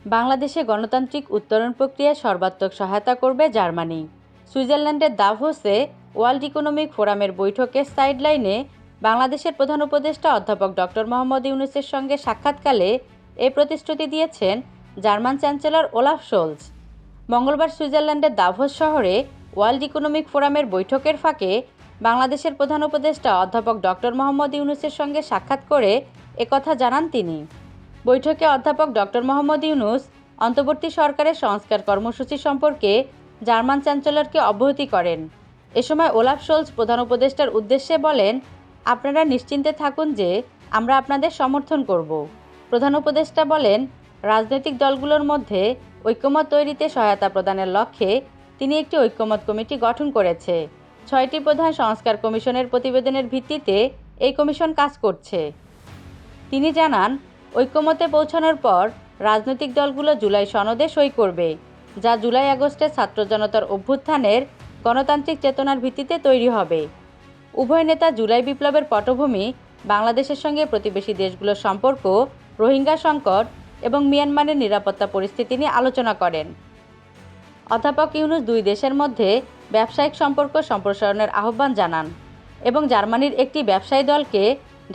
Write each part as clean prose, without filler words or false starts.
বাংলাদেশে গণতান্ত্রিক উত্তরণ প্রক্রিয়ায় সর্বাত্মক সহায়তা করবে জার্মানি। সুইজারল্যান্ডের দাভোসে ওয়ার্ল্ড ইকোনমিক ফোরামের বৈঠকের সাইডলাইনে বাংলাদেশের প্রধান উপদেষ্টা অধ্যাপক ডক্টর মোহাম্মদ ইউনূসের সঙ্গে সাক্ষাৎকালে এ প্রতিশ্রুতি দিয়েছেন জার্মান চ্যান্সেলর ওলাফ শোলজ। মঙ্গলবার সুইজারল্যান্ডের দাভোস শহরে ওয়ার্ল্ড ইকোনমিক ফোরামের বৈঠকের ফাঁকে বাংলাদেশের প্রধান উপদেষ্টা অধ্যাপক ডক্টর মোহাম্মদ ইউনূসের সঙ্গে সাক্ষাৎ করে একথা জানান তিনি। বৈঠকে অধ্যাপক ডক্টর মোহাম্মদ ইউনূস অন্তর্বর্তী সরকারের সংস্কার কর্মসূচি সম্পর্কে জার্মান চ্যান্সেলরকে অবহিত করেন। এ সময় ওলাফ শোলজ প্রধান উপদেষ্টার উদ্দেশ্যে বলেন, আপনারা নিশ্চিন্তে থাকুন যে আমরা আপনাদের সমর্থন করব। প্রধান উপদেষ্টা বলেন, রাজনৈতিক দলগুলোর মধ্যে ঐক্যমত তৈরিতে সহায়তা প্রদানের লক্ষ্যে তিনি একটি ঐক্যমত কমিটি গঠন করেছে। 6টি প্রধান সংস্কার কমিশনের প্রতিবেদনের ভিত্তিতে এই কমিশন কাজ করছে। তিনি জানান, ঐক্যমতে পৌঁছানোর পর রাজনৈতিক দলগুলো জুলাই সনদে সই করবে, যা জুলাই আগস্টের ছাত্র জনতার অভ্যুত্থানের গণতান্ত্রিক চেতনার ভিত্তিতে তৈরি হবে। উভয় নেতা জুলাই বিপ্লবের পটভূমি, বাংলাদেশের সঙ্গে প্রতিবেশী দেশগুলোর সম্পর্ক, রোহিঙ্গা সংকট এবং মিয়ানমারের নিরাপত্তা পরিস্থিতি নিয়ে আলোচনা করেন। অধ্যাপক ইউনূস দুই দেশের মধ্যে ব্যবসায়িক সম্পর্ক সম্প্রসারণের আহ্বান জানান এবং জার্মানির একটি ব্যবসায়ী দলকে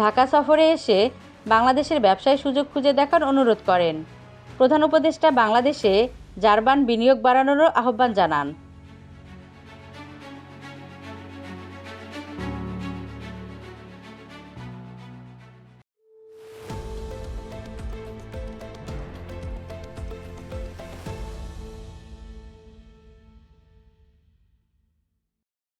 ঢাকা সফরে এসে বাংলাদেশের ব্যবসায় সুযোগ খুঁজে দেখার অনুরোধ করেন। প্রধান উপদেষ্টা বাংলাদেশে জার্মান বিনিয়োগ বাড়ানোরও আহ্বান জানান।